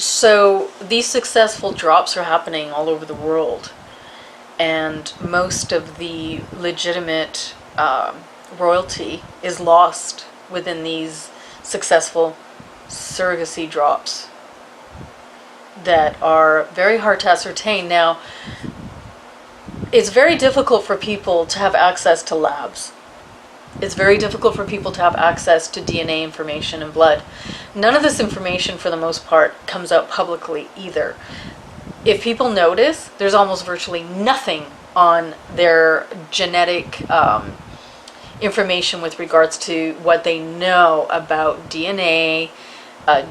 So these successful drops are happening all over the world, and most of the legitimate royalty is lost within these successful surrogacy drops that are very hard to ascertain. Now, it's very difficult for people to have access to labs. It's very difficult for people to have access to DNA information and blood. None of this information, for the most part, comes out publicly either. If people notice, there's almost virtually nothing on their genetic information with regards to what they know about DNA,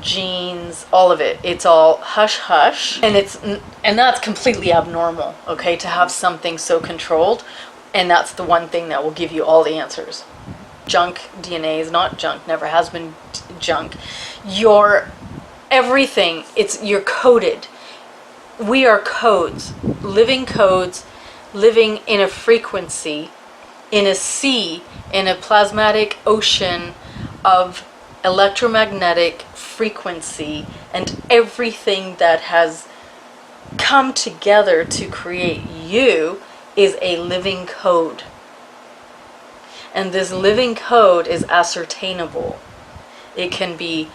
genes, all of it. It's all hush hush, and that's completely abnormal. Okay, to have something so controlled, and that's the one thing that will give you all the answers. Junk DNA is not junk, never has been junk. Your everything, you're coded. We are codes, living in a frequency, in a sea, in a plasmatic ocean of electromagnetic frequency, and everything that has come together to create you is a living code. And this living code is ascertainable. It can be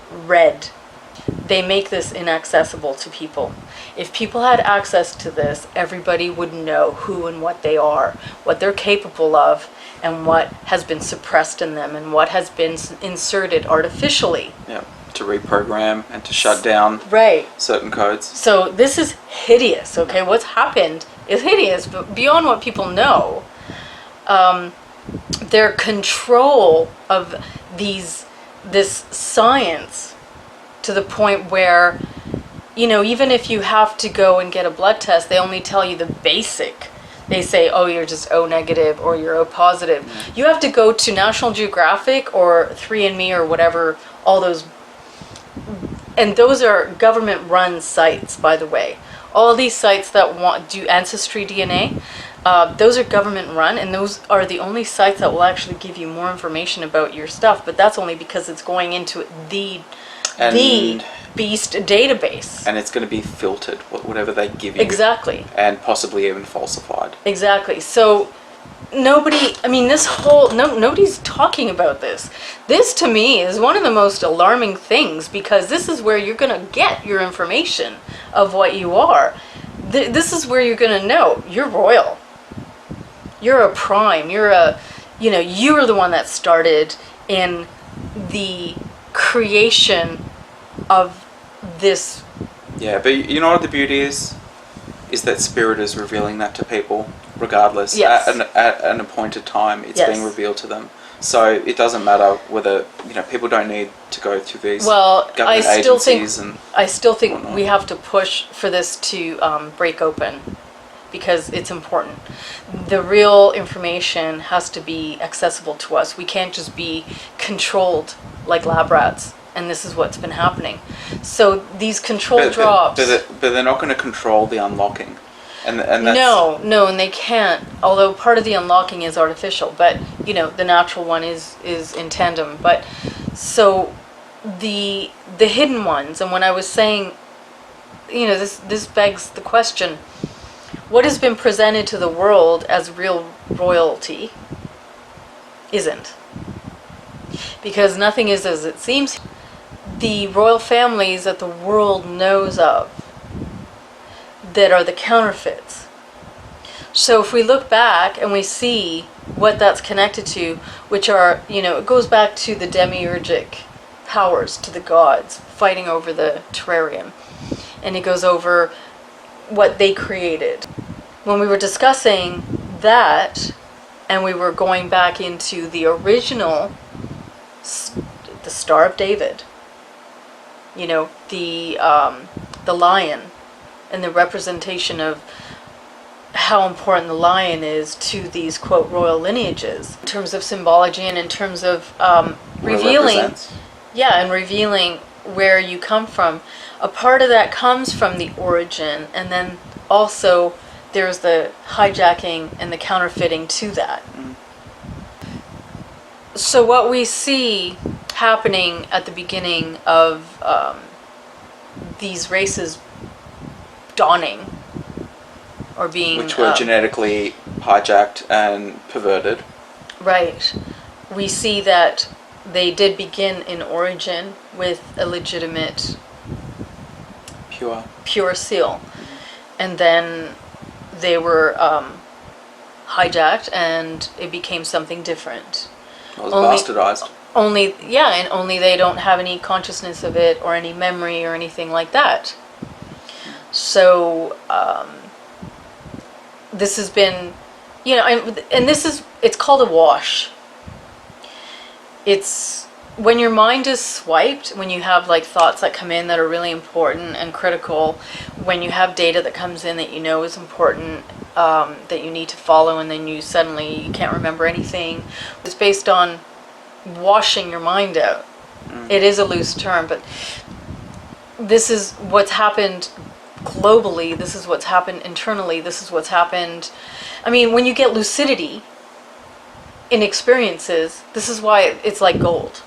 read. They make this inaccessible to people. If people had access to this, everybody would know who and what they are, what they're capable of, and what has been suppressed in them, and what has been inserted artificially. Yeah, to reprogram and to shut down certain codes. So this is hideous, okay? What's happened is hideous, but beyond what people know. Their control of this science, to the point where, even if you have to go and get a blood test, they only tell you the basic. They say, oh, you're just O negative or you're O positive. You have to go to National Geographic or 3andMe or whatever, all those. And those are government-run sites, by the way. All these sites that do Ancestry DNA, those are government-run, and those are the only sites that will actually give you more information about your stuff. But that's only because it's going into the beast database. And it's going to be filtered, whatever they give you. Exactly. And possibly even falsified. Exactly. So nobody's talking about this. This, to me, is one of the most alarming things, because this is where you're going to get your information of what you are. This is where you're going to know you're royal. You're a prime. You're the one that started in the creation of this. Yeah, but you know what the beauty is? Is that Spirit is revealing that to people, regardless. Yes. At an appointed time, it's being revealed to them. So it doesn't matter whether, people don't need to go through these government agencies. I still think we have to push for this to break open, because it's important. The real information has to be accessible to us. We can't just be controlled like lab rats. And this is what's been happening. So these control drops. But they're not going to control the unlocking. And that's... No, and they can't. Although part of the unlocking is artificial, but the natural one is in tandem. But so the hidden ones, and when I was saying, this begs the question: what has been presented to the world as real royalty isn't, because nothing is as it seems. The royal families that the world knows of that are the counterfeits. So if we look back and we see what that's connected to, which are, it goes back to the demiurgic powers, to the gods fighting over the terrarium. And it goes over what they created. When we were discussing that, and we were going back into the original, the Star of David, the lion, and the representation of how important the lion is to these, quote, royal lineages, in terms of symbology and in terms of revealing where you come from. A part of that comes from the origin, and then also there's the hijacking and the counterfeiting to that. So what we see happening at the beginning of these races dawning or being... Which were genetically hijacked and perverted. Right. We see that they did begin in origin with a legitimate... Pure seal. And then they were hijacked and it became something different. It was bastardized. And only they don't have any consciousnness of it or any memory or anything like that. So, this has been, and it's called a wash. It's when your mind is swiped, when you have like thoughts that come in that are really important and critical, when you have data that comes in that you know is important, that you need to follow, and then you suddenly can't remember anything. It's based on washing your mind out. It is a loose term, but this is what's happened globally. This is what's happened internally. This is what's happened. I mean, when you get lucidity in experiences, this is why it's like gold.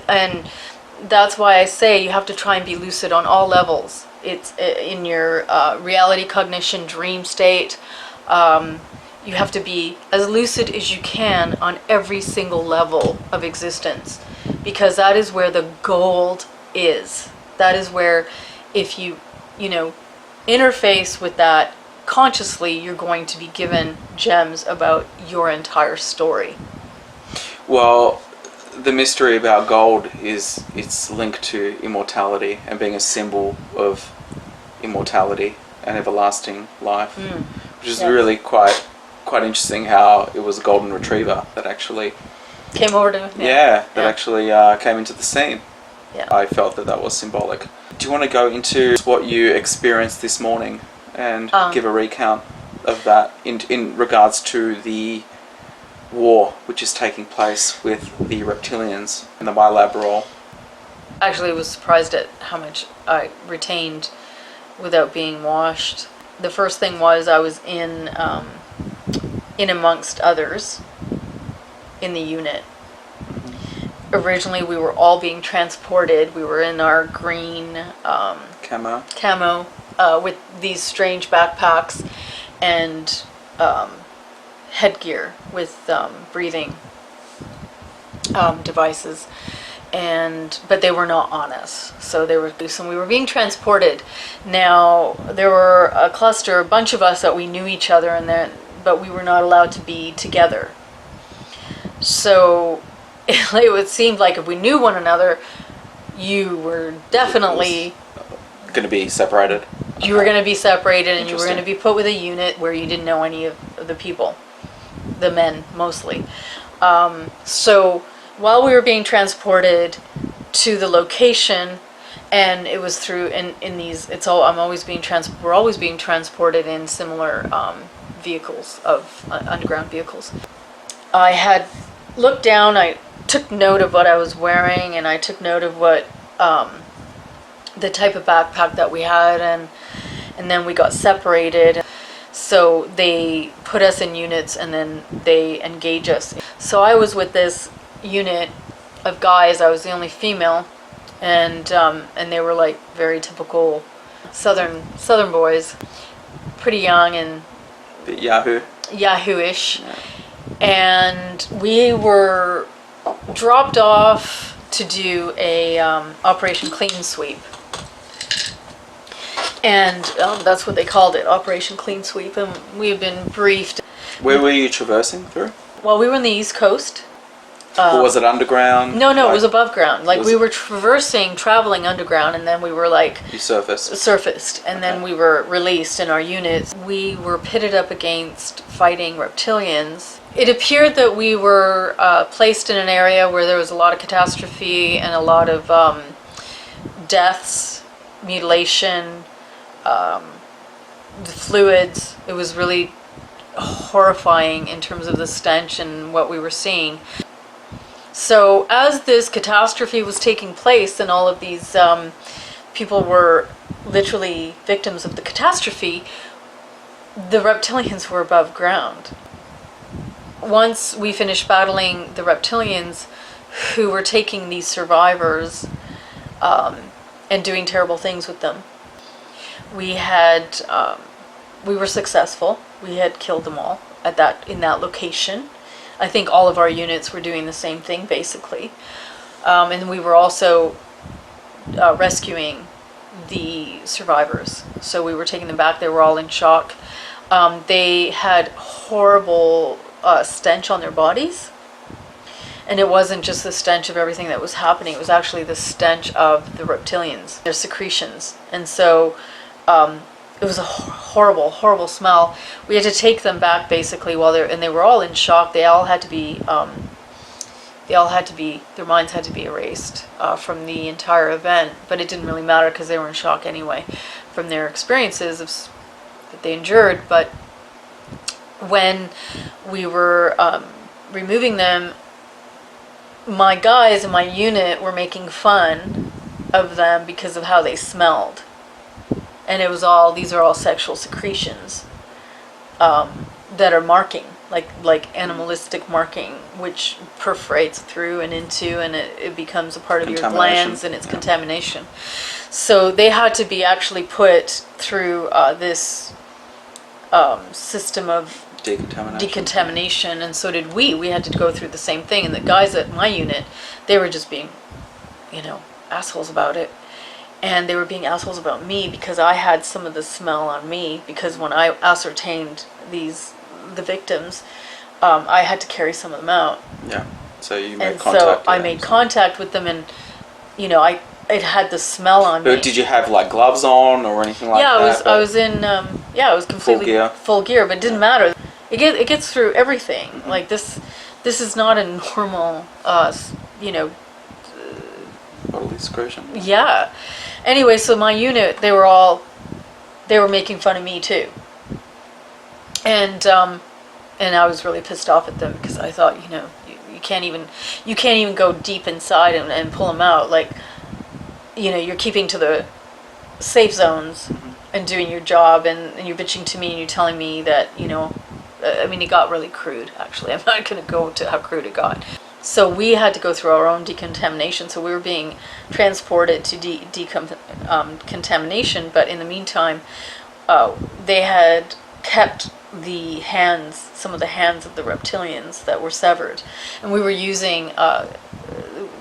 And that's why I say you have to try and be lucid on all levels. It's in your reality, cognition, dream state. You have to be as lucid as you can on every single level of existence, because that is where the gold is. That is where, if you interface with that consciously, you're going to be given gems about your entire story. Well, the mystery about gold is it's linked to immortality and being a symbol of immortality and everlasting life, which is really quite interesting. How it was a golden retriever that actually came over to actually came into the scene. Yeah. I felt that was symbolic. Do you want to go into what you experienced this morning and give a recount of that in regards to the war which is taking place with the reptilians and the MyLab? Actually, I was surprised at how much I retained without being washed. The first thing was I was in amongst others in the unit. Originally, we were all being transported. We were in our green camo with these strange backpacks and headgear with breathing devices, but they were not on us, so they were loose, and we were being transported. Now there were a bunch of us that we knew each other, but we were not allowed to be together. So it seemed like if we knew one another, you were definitely going to be separated. You were going to be separated, and you were going to be put with a unit where you didn't know any of the people, the men mostly. So while we were being transported to the location, and it was through in these, we're always being transported in similar vehicles, of underground vehicles. I had looked down. I took note of what I was wearing, and I took note of what the type of backpack that we had, and then we got separated. So they put us in units, and then they engage us. So I was with this unit of guys. I was the only female, and they were like very typical southern boys, pretty young and bit Yahoo-ish. Yeah. And we were dropped off to do a Operation Clean Sweep. And that's what they called it, Operation Clean Sweep. And we've been briefed. Where were you traversing through? Well, we were on the East Coast. Or was it underground? No, it was above ground. Like we were traveling underground, and then we were like... You surfaced. And then we were released in our units. We were pitted up against fighting reptilians. It appeared that we were placed in an area where there was a lot of catastrophe and a lot of deaths, mutilation, the fluids. It was really horrifying in terms of the stench and what we were seeing. So as this catastrophe was taking place and all of these people were literally victims of the catastrophe, the reptilians were above ground. Once we finished battling the reptilians who were taking these survivors and doing terrible things with them. We had, we were successful. We had killed them all in that location. I think all of our units were doing the same thing, basically. And we were also rescuing the survivors. So we were taking them back. They were all in shock. They had horrible stench on their bodies. And it wasn't just the stench of everything that was happening. It was actually the stench of the reptilians, their secretions. And so it was a horrible, horrible smell. We had to take them back basically and they were all in shock. They all had to be, their minds had to be erased from the entire event. But it didn't really matter because they were in shock anyway from their experiences that they endured. But when we were removing them, my guys in my unit were making fun of them because of how they smelled. And these are all sexual secretions that are marking, like animalistic marking, which perforates through and into, and it becomes a part of your glands, and it's contamination. So they had to be actually put through this system of decontamination, and so did we. We had to go through the same thing, and the guys at my unit, they were just being, assholes about it. And they were being assholes about me because I had some of the smell on me, because when I ascertained the victims, I had to carry some of them out. Yeah. So you made and contact. So I made contact with them, and it had the smell on me. But did you have like gloves on or anything like that? I was in I was completely full gear, but it didn't matter. It gets through everything. Mm-hmm. Like this is not a normal bodily secretion. Yeah. Anyway, so my unit, they were making fun of me too. And I was really pissed off at them because I thought, you can't even go deep inside and pull them out. Like, you're keeping to the safe zones and doing your job, and you're bitching to me and you're telling me that, it got really crude, actually. I'm not going to go to how crude it got. So we had to go through our own decontamination. So we were being transported to decontamination, but in the meantime, they had kept some of the hands of the reptilians that were severed, and we were using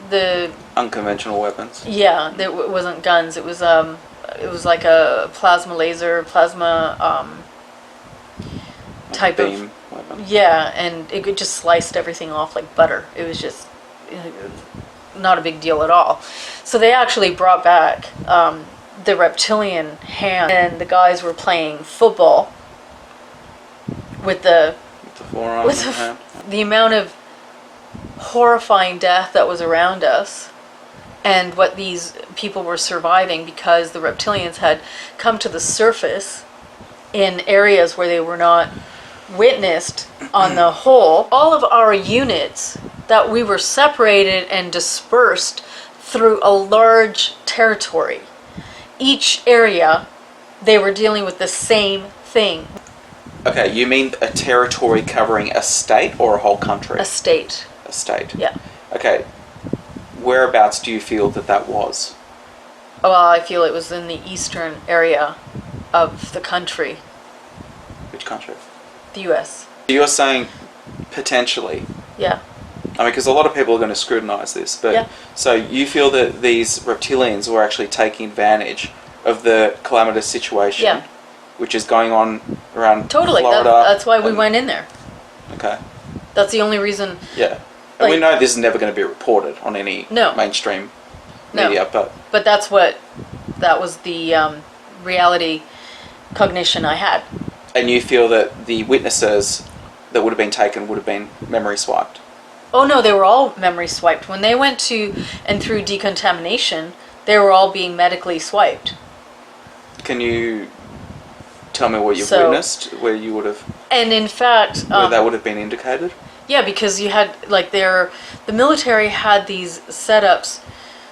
the unconventional weapons. Yeah, it wasn't guns. It was like a plasma type beam of weapon. Yeah, and it just sliced everything off like butter. It was just not a big deal at all. So they actually brought back the reptilian hand, and the guys were playing football with the forearm hand. The amount of horrifying death that was around us, and what these people were surviving because the reptilians had come to the surface in areas where they were not witnessed on the whole. All of our units that we were separated and dispersed through a large territory. Each area, they were dealing with the same thing. Okay, you mean a territory covering a state or a whole country? A state. A state. Yeah. Okay. Whereabouts do you feel that was? Well, I feel it was in the eastern area of the country. Which country? The U.S. You're saying potentially. Yeah. I mean, because a lot of people are going to scrutinize this, but yeah. So you feel that these reptilians were actually taking advantage of the calamitous situation, which is going on around Florida. That's why we went in there. Okay. That's the only reason. Yeah. And we know this is never going to be reported on any mainstream media, but that was the reality cognition I had. And you feel that the witnesses that would have been taken would have been memory swiped? Oh no, they were all memory swiped. When they went to and through decontamination, they were all being medically swiped. Can you tell me what you've witnessed, where you would have... And in fact... where that would have been indicated? Yeah, because you had, the military had these setups,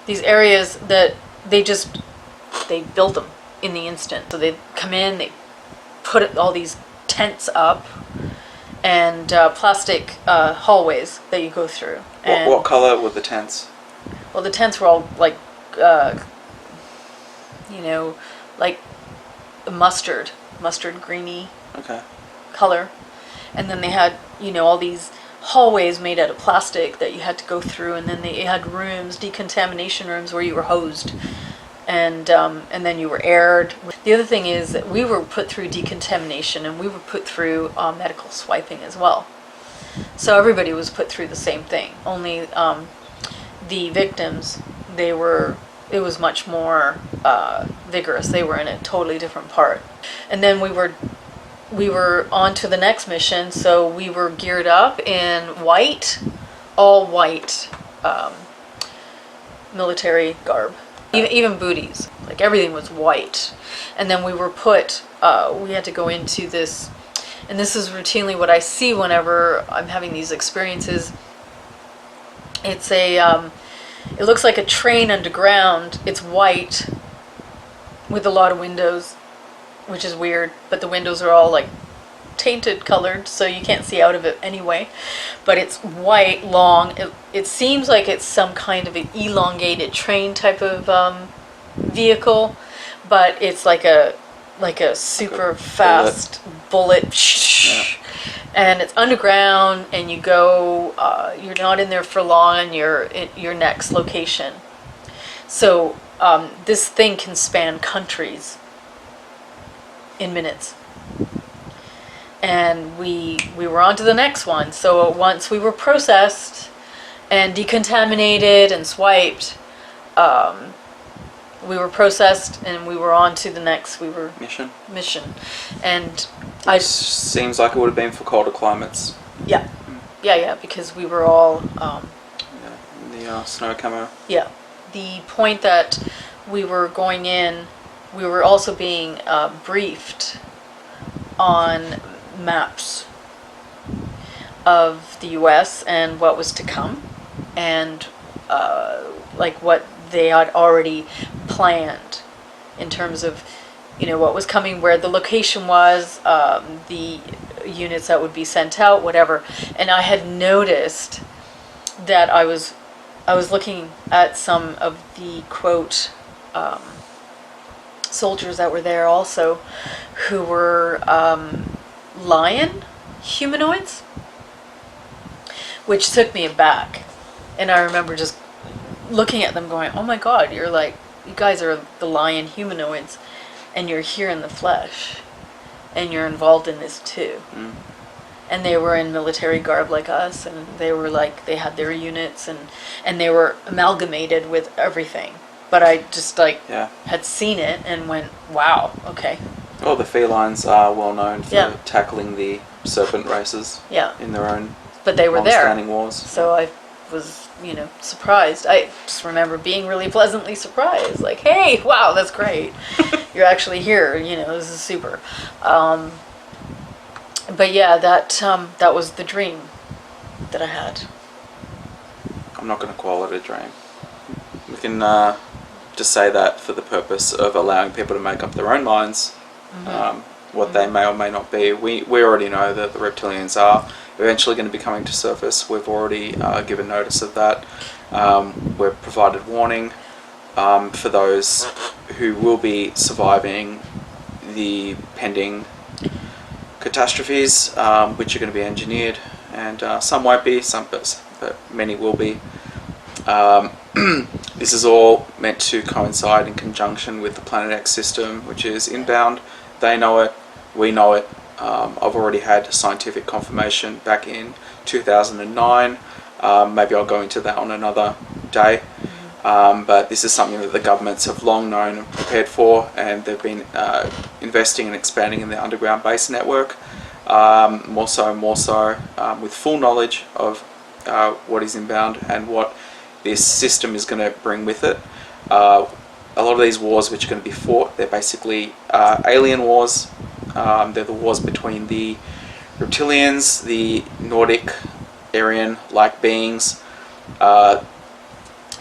these areas that they built them in the instant. So they'd come in, they put all these tents up, and plastic hallways that you go through. What color were the tents? Well, the tents were all you know, like mustard greeny Okay. color. And then they had, you know, all these hallways made out of plastic that you had to go through, and then they had rooms, decontamination rooms, where you were hosed, and then you were aired. The other thing is that we were put through decontamination, and we were put through medical swiping as well. So everybody was put through the same thing. Only the victims, it was much more vigorous. They were in a totally different part. And then we were on to the next mission, so we were geared up in white, all white military garb. Even booties, like everything was white. And then we were we had to go into this, and this is routinely what I see whenever I'm having these experiences. It's it looks like a train underground. It's white with a lot of windows, which is weird, but the windows are all like tainted colored, so you can't see out of it anyway. But it's white, long. It seems like it's some kind of an elongated train type of vehicle, but it's like a super fast bullet. Yeah. And it's underground, and you go. You're not in there for long, and you're at your next location. So this thing can span countries in minutes. And we were on to the next one. So once we were processed and decontaminated and swiped, we were processed and we were on to the next mission. And It seems like it would have been for colder climates. yeah, because we were all In the snow camo. yeah. The point that we were going in, we were also being briefed on maps of the U.S. and what was to come, and like what they had already planned in terms of, you know, what was coming, where the location was, the units that would be sent out, whatever. And I had noticed that I was looking at some of the quote soldiers that were there also, who were lion humanoids, which took me aback. And I remember just looking at them going, oh my God, you guys are the lion humanoids, and you're here in the flesh, and you're involved in this too. Mm. And they were in military garb like us, and they were they had their units, and they were amalgamated with everything. But I just had seen it and went, wow, okay. Well, the felines are well known for Yeah. tackling the serpent races Yeah. in their own But they were there. long-standing wars. So I was, surprised. I just remember being really pleasantly surprised. Like, hey, wow, that's great. You're actually here. This is super. But yeah, that was the dream that I had. I'm not going to call it a dream. We can just say that for the purpose of allowing people to make up their own minds what they may or may not be. We already know that the reptilians are eventually going to be coming to surface. We've already given notice of that. We've provided warning for those who will be surviving the pending catastrophes, which are going to be engineered, and some won't be, but many will be. This is all meant to coincide in conjunction with the Planet X system, which is inbound. They know it, we know it. I've already had scientific confirmation back in 2009. Maybe I'll go into that on another day. But this is something that the governments have long known and prepared for, and they've been investing and expanding in their underground base network, more so with full knowledge of what is inbound and what this system is going to bring with it. A lot of these wars which are going to be fought, they're basically alien wars. They're the wars between the reptilians, the Nordic, Aryan-like beings.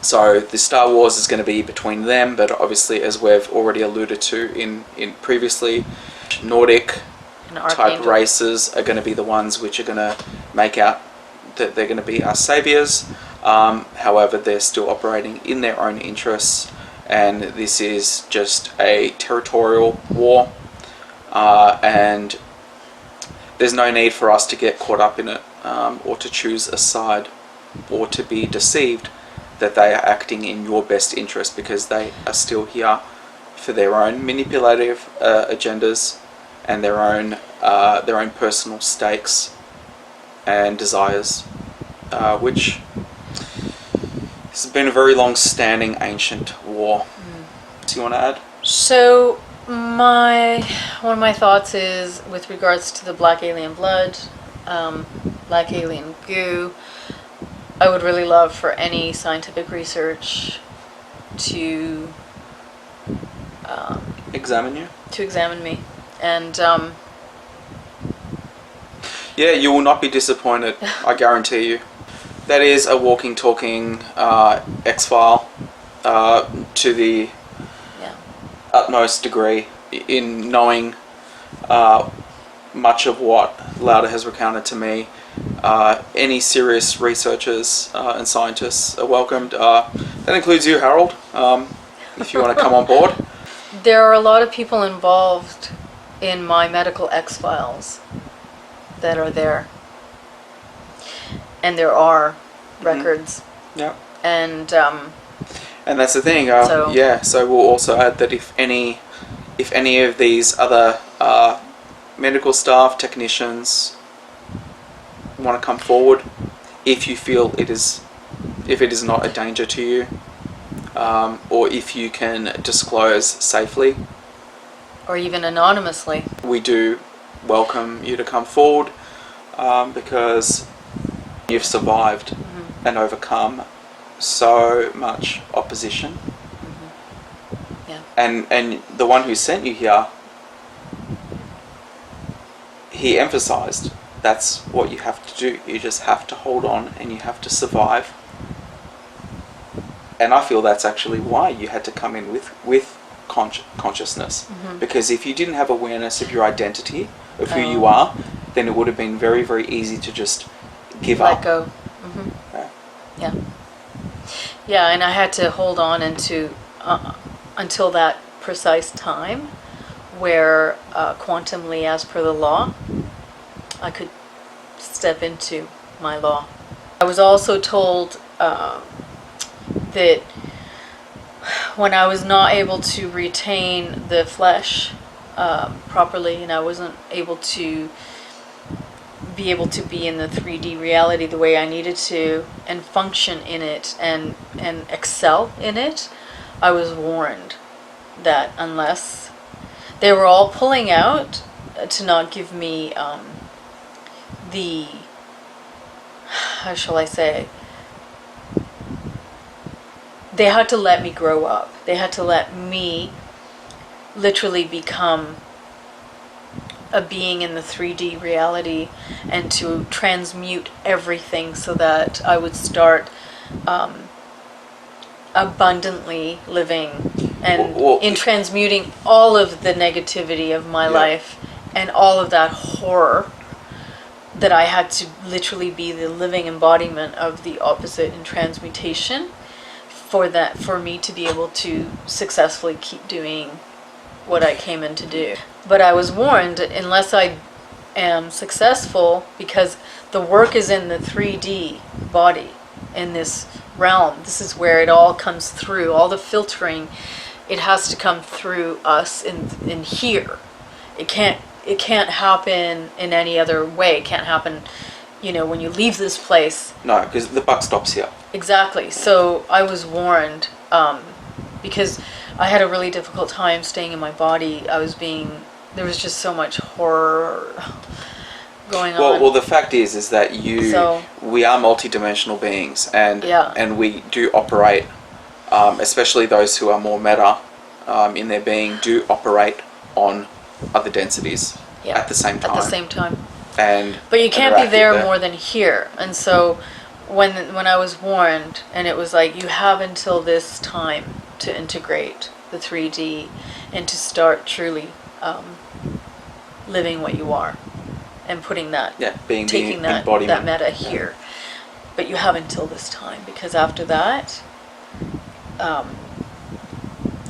So the Star Wars is going to be between them, but obviously, as we've already alluded to in previously, Nordic type races are going to be the ones which are going to make out that they're going to be our saviors. However, they're still operating in their own interests, and this is just a territorial war, and there's no need for us to get caught up in it, or to choose a side, or to be deceived that they are acting in your best interest, because they are still here for their own manipulative agendas and their own personal stakes and desires, which has been a very long-standing ancient war. Do you want to add? So one of my thoughts is with regards to the black alien blood, black alien goo. I would really love for any scientific research to Examine you? to examine me, and Yeah, you will not be disappointed, I guarantee you. That is a walking, talking X-File to the yeah, utmost degree in knowing much of what Lauda has recounted to me. Any serious researchers and scientists are welcomed. That includes you, Harold, if you want to come on board. there are a lot of people involved in my medical X-Files that are there, and there are records, Yeah. and And that's the thing. So- Yeah. So we'll also add that if any of these other medical staff, technicians, want to come forward, if you feel if it is not a danger to you, or if you can disclose safely, or even anonymously. we do welcome you to come forward, because you've survived and overcome so much opposition. Yeah. And the one who sent you here, he emphasized that's what you have to do. You just have to hold on and you have to survive. And I feel that's actually why you had to come in with consciousness. Because if you didn't have awareness of your identity, of who you are, then it would have been very, very easy to just give Let up. go. Yeah. Yeah, and I had to hold on until that precise time where quantumly, as per the law, I could step into my law. I was also told that when I was not able to retain the flesh properly, and I wasn't able to be in the 3D reality the way I needed to and function in it and excel in it, I was warned that unless they were all pulling out to not give me the, how shall I say, they had to let me grow up. They had to let me literally become a being in the 3D reality and to transmute everything so that I would start abundantly living and Well, in transmuting all of the negativity of my Yeah. life and all of that horror, that I had to literally be the living embodiment of the opposite in transmutation for me to be able to successfully keep doing what I came in to do. But I was warned, unless I am successful, because the work is in the 3D body, in this realm. This is where it all comes through. All the filtering, it has to come through us in here. It can't happen in any other way. It can't happen, when you leave this place. No, because the buck stops here. Exactly. So I was warned, because I had a really difficult time staying in my body. There was just so much horror going on. Well, the fact is that we are multidimensional beings, and Yeah. and we do operate, especially those who are more meta in their being, do operate on other densities Yeah, at the same time. At the same time. And But you can't be interact there with more than here. And so when I was warned, and it was like, you have until this time to integrate the 3D and to start truly living what you are and putting that, being taking the that embodiment. meta here. But you have until this time, because after that,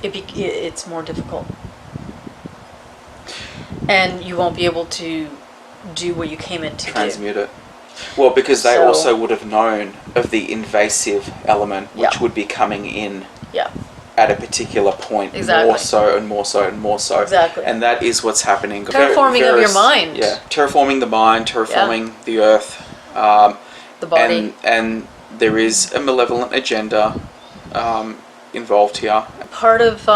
it's more difficult. And you won't be able to do what you came in to Transmute it. Well, because they So- also would have known of the invasive element, which Yeah. would be coming in do. Yeah, at a particular point, Exactly. more so and more so and more so. Exactly. And that is what's happening. Terraforming of your mind. Yeah, terraforming the mind, terraforming the earth. the body. And there is a malevolent agenda involved here. Part of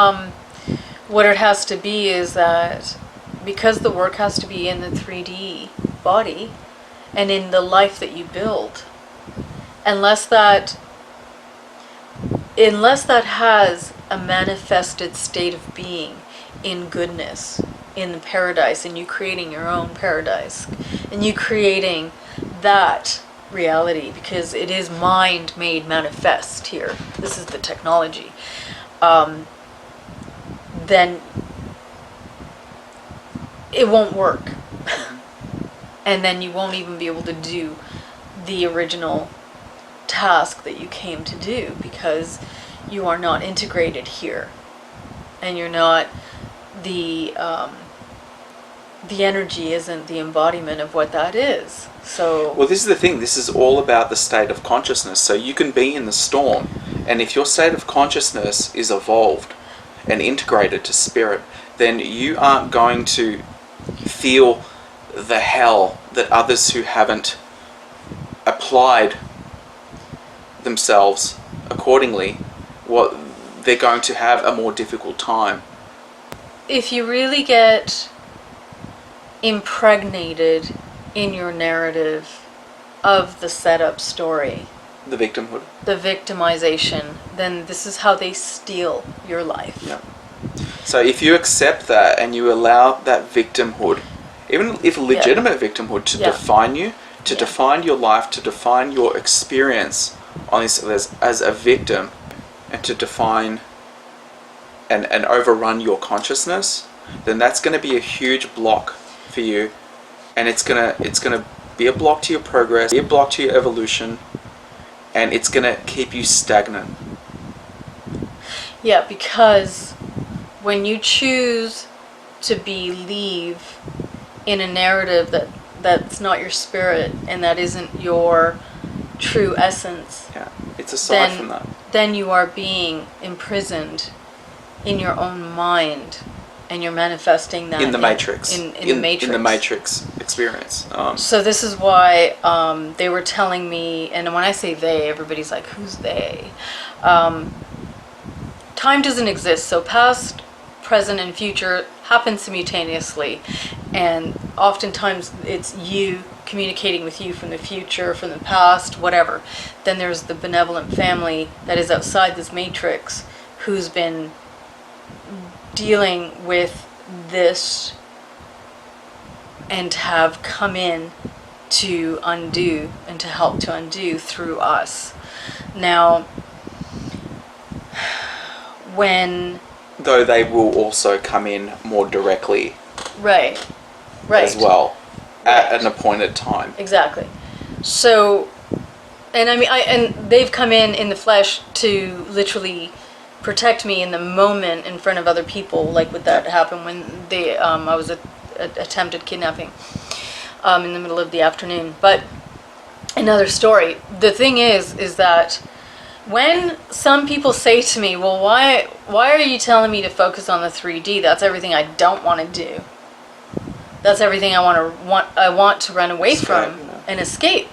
what it has to be is that because the work has to be in the 3D body and in the life that you build, unless that has a manifested state of being in goodness, in the paradise, and you creating your own paradise, and you creating that reality, because it is mind made manifest here. This is the technology. Then it won't work. And then you won't even be able to do the original task that you came to do, because you are not integrated here, and you're not the energy isn't the embodiment of what that is. So Well, this is the thing. This is all about the state of consciousness. So you can be in the storm, and if your state of consciousness is evolved and integrated to spirit, then you aren't going to feel the hell that others who haven't applied themselves accordingly, what they're going to have a more difficult time. if you really get impregnated in your narrative of the setup story, The victimhood. the victimization, then this is how they steal your life. Yeah. So if you accept that and you allow that victimhood, even if legitimate victimhood, to Yeah. define you, to Yeah. define your life, to define your experience on this as a victim, and to define and overrun your consciousness, then that's going to be a huge block for you, and it's gonna be a block to your progress, be a block to your evolution, and it's gonna keep you stagnant. Yeah, because when you choose to believe in a narrative that's not your spirit and that isn't your true essence, Yeah, it's aside from that. then you are being imprisoned in your own mind, and you're manifesting that In the Matrix. In the Matrix. In the Matrix experience. So this is why they were telling me, and when I say they, everybody's like, who's they? Time doesn't exist, so past, present, and future happen simultaneously, and oftentimes it's you communicating with you from the future, from the past, whatever. Then there's the benevolent family that is outside this matrix, who's been dealing with this and have come in to undo and to help to undo through us. Now, when Though they will also come in more directly right as well at Right. an appointed time. Exactly. So, and I mean, and they've come in the flesh to literally protect me in the moment in front of other people, like what that happened when I was attempted kidnapping in the middle of the afternoon. But another story. The thing is that when some people say to me, "Well, why are you telling me to focus on the 3D? That's everything I don't want to do. That's everything I want to run away from and escape."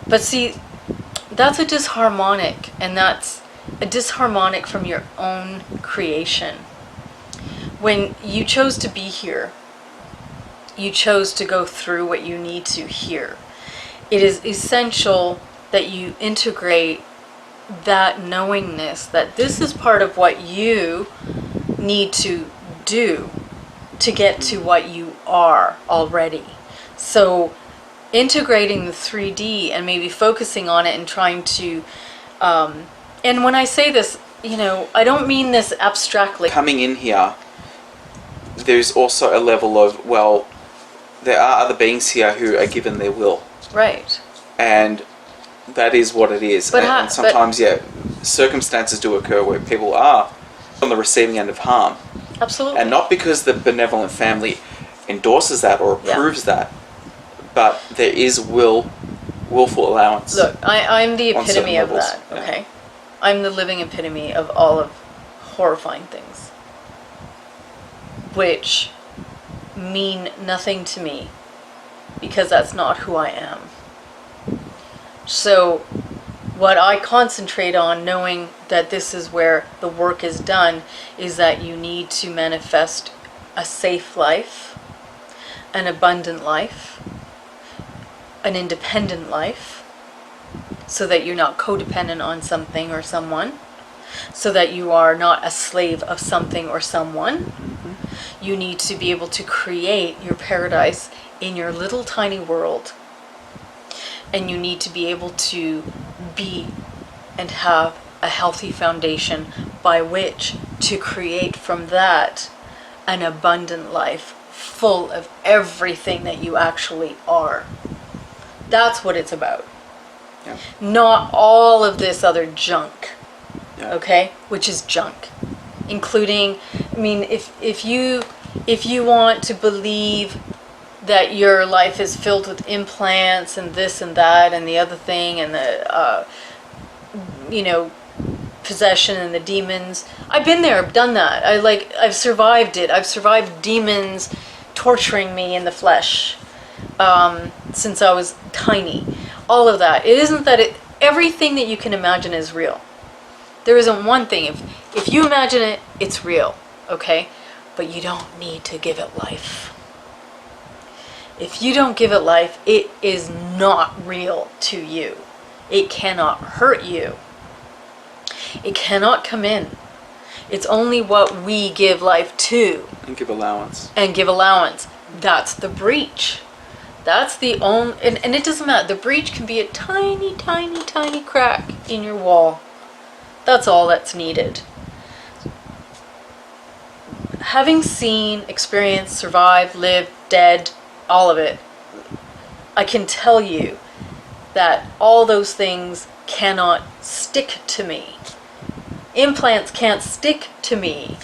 But see, that's a disharmonic, and that's a disharmonic from your own creation. When you chose to be here, you chose to go through what you need to here. It is essential that you integrate that knowingness that this is part of what you need to do to get to what you are already. So integrating the 3D and maybe focusing on it and trying to and when I say this, I don't mean this abstractly. Coming in here, there's also a level of, well, there are other beings here who are given their will. Right. And that is what it is. But and sometimes, circumstances do occur where people are on the receiving end of harm. Absolutely. And not because the benevolent family endorses that or approves that, but there is willful allowance. Look, I'm the on certain epitome of levels, that, yeah. okay? I'm the living epitome of all of horrifying things, which mean nothing to me because that's not who I am. So what I concentrate on, knowing that this is where the work is done, is that you need to manifest a safe life, an abundant life, an independent life, so that you're not codependent on something or someone, so that you are not a slave of something or someone. You need to be able to create your paradise in your little tiny world. And you need to be able to be and have a healthy foundation by which to create from that an abundant life full of everything that you actually are. That's what it's about. Yeah. Not all of this other junk, Yeah. okay? Which is junk. Including, I mean, if you want to believe that your life is filled with implants and this and that and the other thing and the, possession and the demons. I've been there, I've done that. I've survived it. I've survived demons torturing me in the flesh since I was tiny. All of that. It isn't that everything that you can imagine is real. There isn't one thing. If you imagine it, it's real, okay? But you don't need to give it life. If you don't give it life, it is not real to you. It cannot hurt you. It cannot come in. It's only what we give life to. And give allowance. And give allowance. That's the breach. That's the only... And it doesn't matter. The breach can be a tiny, tiny, tiny crack in your wall. That's all that's needed. Having seen, experienced, survived, lived, dead, all of it, I can tell you that all those things cannot stick to me. Implants can't stick to me.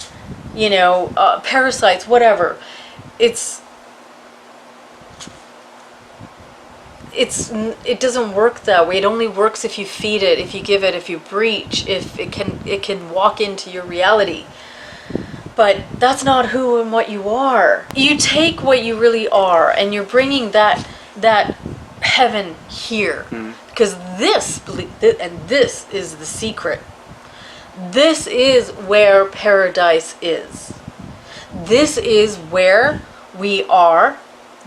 Parasites, whatever. It doesn't work that way. It only works if you feed it, if you give it, if you breach, if it can walk into your reality. But that's not who and what you are. You take what you really are and you're bringing that heaven here. Because this is the secret. This is where paradise is. This is where we are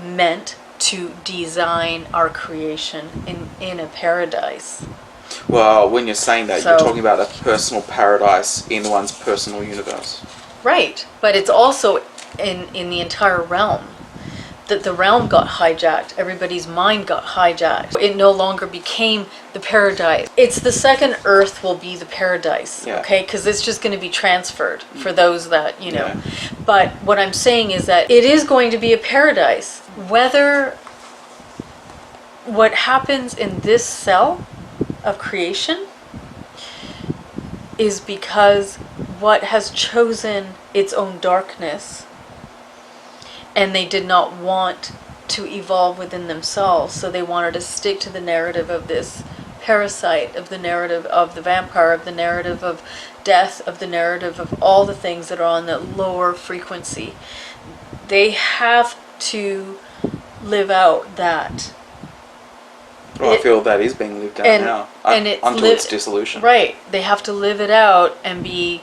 meant to design our creation in a paradise. Well, when you're saying that, So- you're talking about a personal paradise in one's personal universe. Right, but it's also in the entire realm. That the realm got hijacked. Everybody's mind got hijacked. It no longer became the paradise. It's the second earth will be the paradise, Yeah. okay? Because it's just going to be transferred for those that, Yeah. But what I'm saying is that it is going to be a paradise. Whether what happens in this cell of creation is because what has chosen its own darkness, and they did not want to evolve within themselves, so they wanted to stick to the narrative of this parasite, of the narrative of the vampire, of the narrative of death, of the narrative of all the things that are on the lower frequency. They have to live out that. Well, I feel that is being lived out now. Until its dissolution. Right. They have to live it out and be,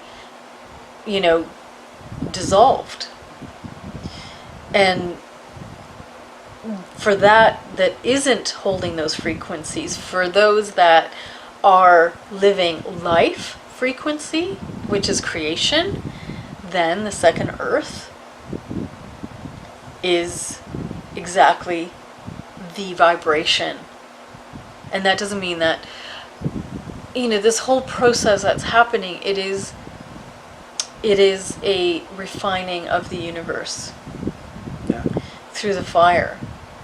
dissolved. And for that isn't holding those frequencies, for those that are living life frequency, which is creation, then the second earth is exactly the vibration. And that doesn't mean that, this whole process that's happening, it is a refining of the universe. Yeah. Through the fire.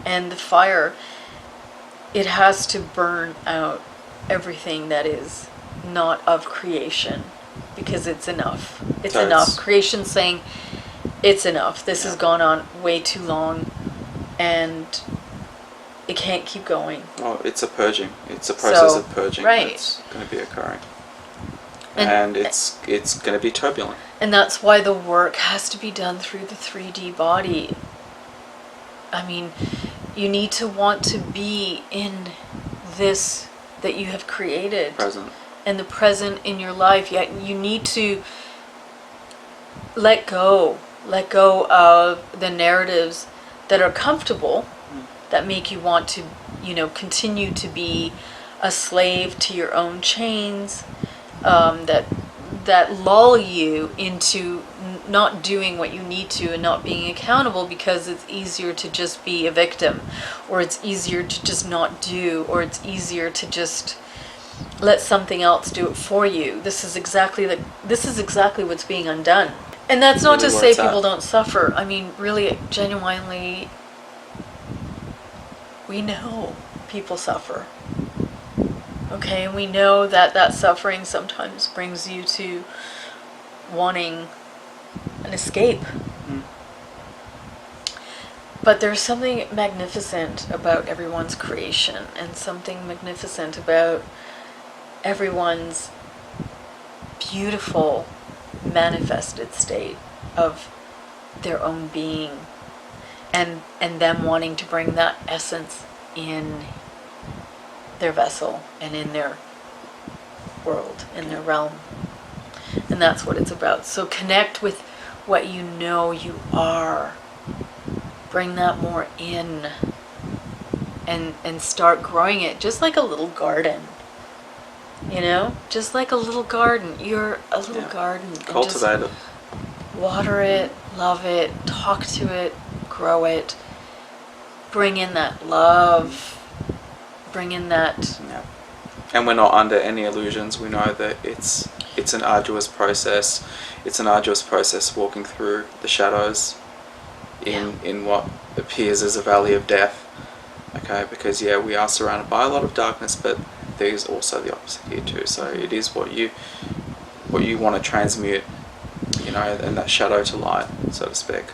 And the fire, it has to burn out everything that is not of creation. because it's enough. It's So enough. it's- Creation's saying it's enough. This has Yeah. gone on way too long, and it can't keep going. Well, it's a purging. It's a process So, of purging right. that's going to be occurring, And- and it's going to be turbulent. And that's why the work has to be done through the 3D body. I mean, you need to want to be in this that you have created. Present. And the present in your life. Yet you need to let go of the narratives that are comfortable, that make you want to, continue to be a slave to your own chains, that lull you into not doing what you need to and not being accountable, because it's easier to just be a victim, or it's easier to just not do, or it's easier to just let something else do it for you. This is exactly what's being undone. And that's not Really to where say it's at. people don't suffer. I mean, really, genuinely, we know people suffer. Okay, and we know that suffering sometimes brings you to wanting an escape. But there's something magnificent about everyone's creation, and something magnificent about everyone's beautiful manifested state of their own being, and them wanting to bring that essence in their vessel and in their world, in their realm. And that's what it's about. So connect with what you know you are. Bring that more in, and start growing it, just like a little garden. Just like a little garden. You're a little garden. And Cultivate it. just water it, love it, talk to it, grow it. Bring in that love. Bring in that. Yeah. And we're not under any illusions. We know that it's an arduous process. It's an arduous process walking through the shadows in what appears as a valley of death. Okay, because we are surrounded by a lot of darkness, but there's also the opposite here too. So it is what you want to transmute, and that shadow to light, so to speak.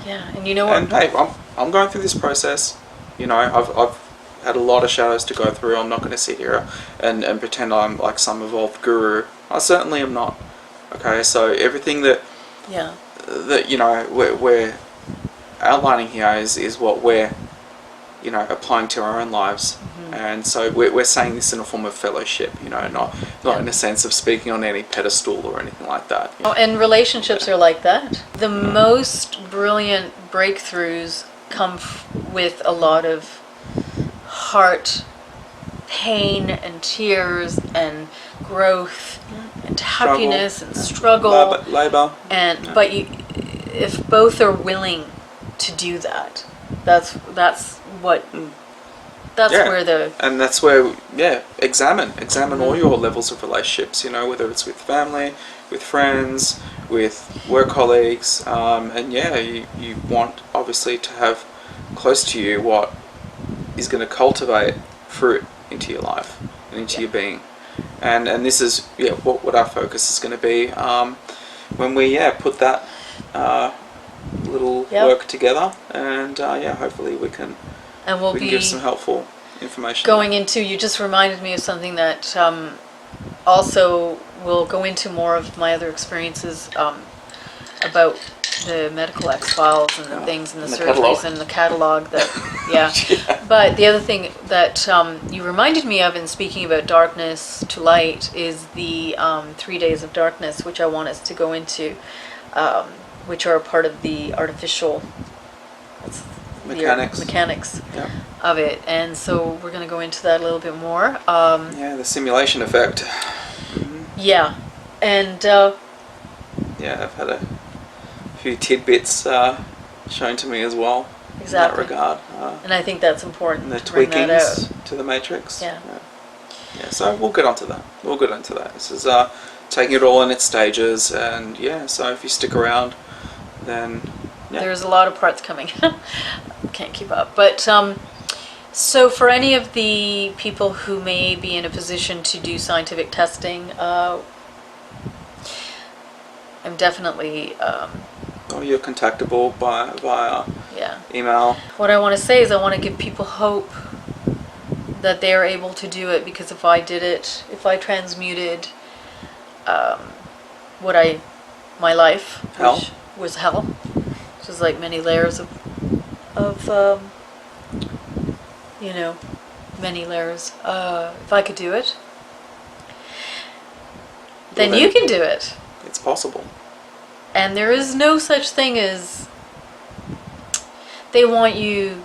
Yeah, and you know what? And hey, I'm going through this process. I've had a lot of shadows to go through. I'm not going to sit here and pretend I'm like some evolved guru. I certainly am not. Okay, so everything that we're outlining here is what we're applying to our own lives. And so we're saying this in a form of fellowship, not in a sense of speaking on any pedestal or anything like that. Oh, and relationships are like that. The most brilliant breakthroughs come with a lot of heart pain and tears and growth and happiness and struggle. Labor. But if both are willing to do that, that's what. That's where and that's where examine all your levels of relationships, whether it's with family, with friends, with work colleagues, and you want obviously to have close to you what is going to cultivate fruit into your life and into your being, and this is what our focus is going to be when we put that little work together, and hopefully we can give some helpful information. Going into, you just reminded me of something that also will go into more of my other experiences about the medical X-Files and the things and the surgeries catalog. and the catalog that, But the other thing that you reminded me of in speaking about darkness to light is the 3 days of darkness, which I want us to go into, which are a part of the artificial mechanics of it. And so we're going to go into that a little bit more. The simulation effect. Yeah. And I've had a few tidbits shown to me as well. Exactly. In that regard. And I think that's important The to bring that out. tweakings to the Matrix. Yeah. So we'll get onto that. This is taking it all in its stages, and so if you stick around, then there's a lot of parts coming. Can't keep up. But so for any of the people who may be in a position to do scientific testing, I'm definitely, Or you're contactable via yeah. email. What I want to say is I want to give people hope that they are able to do it, because if I did it, if I transmuted my life, Hell. which was hell, which is like many layers of many layers. If I could do it, then Well, you can do it. It's possible. And there is no such thing as they want you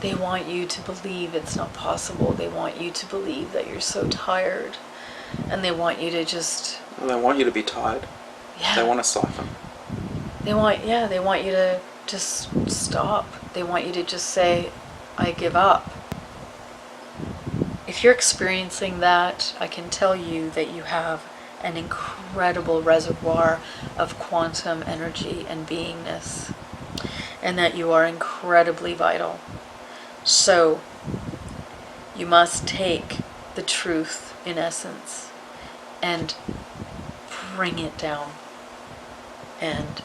to believe it's not possible. They want you to believe that you're so tired, and they want you to just Well, they want you to be tired. They want to siphon. They want you to just stop. They want you to just say, I give up. If you're experiencing that, I can tell you that you have an incredible reservoir of quantum energy and beingness, and that you are incredibly vital. So, you must take the truth in essence and bring it down and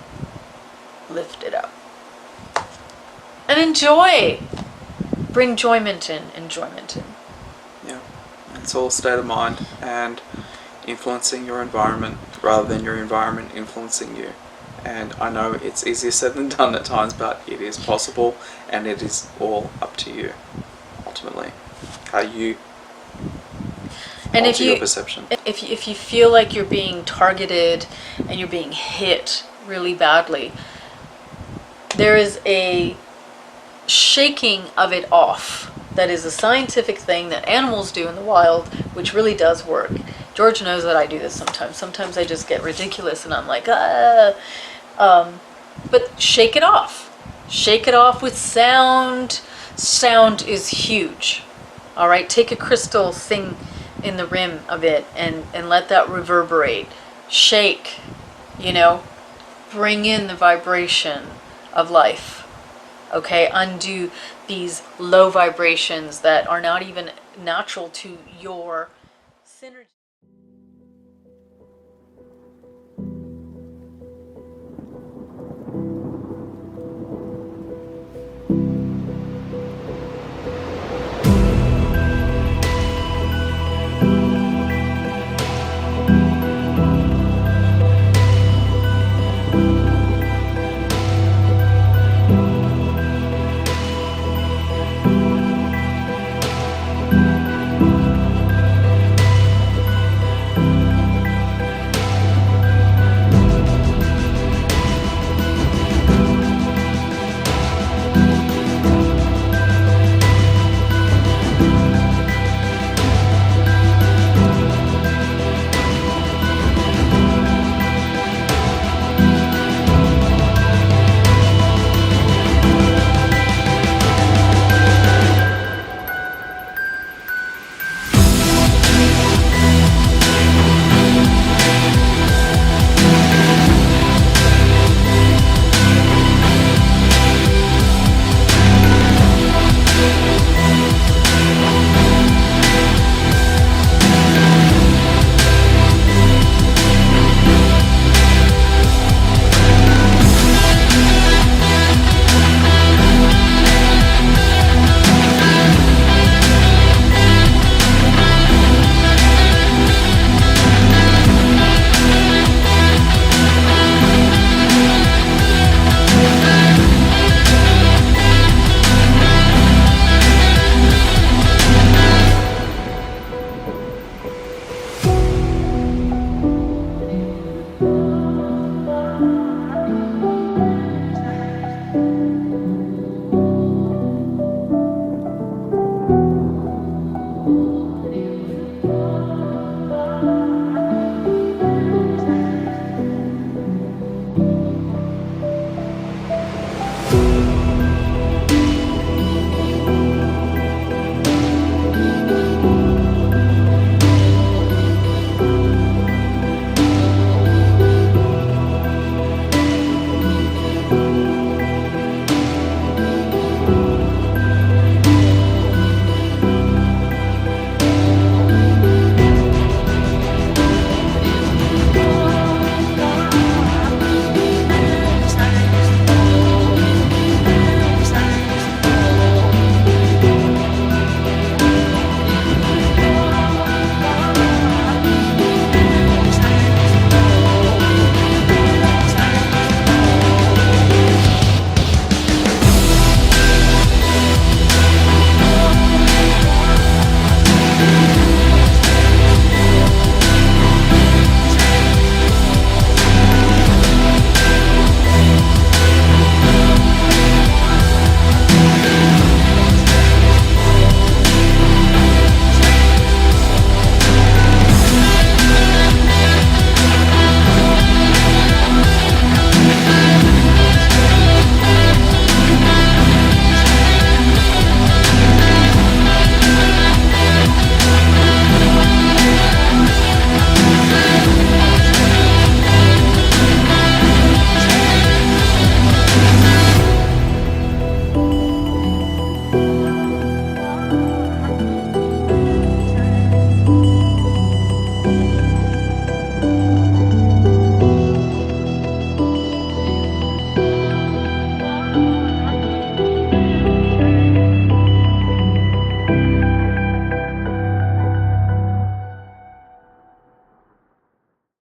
lift it up. And enjoy! Bring enjoyment in. Yeah. It's all state of mind and influencing your environment rather than your environment influencing you. And I know it's easier said than done at times, but it is possible, and it is all up to you, ultimately. How you And alter your perception. If you feel like you're being targeted and you're being hit really badly, there is a shaking of it off. That is a scientific thing that animals do in the wild, which really does work. George knows that I do this sometimes. Sometimes I just get ridiculous and I'm like, but shake it off. Shake it off with sound. Sound is huge. All right, take a crystal, sing in the rim of it, and let that reverberate. Shake, bring in the vibration of life. Okay, undo these low vibrations that are not even natural to your synergy.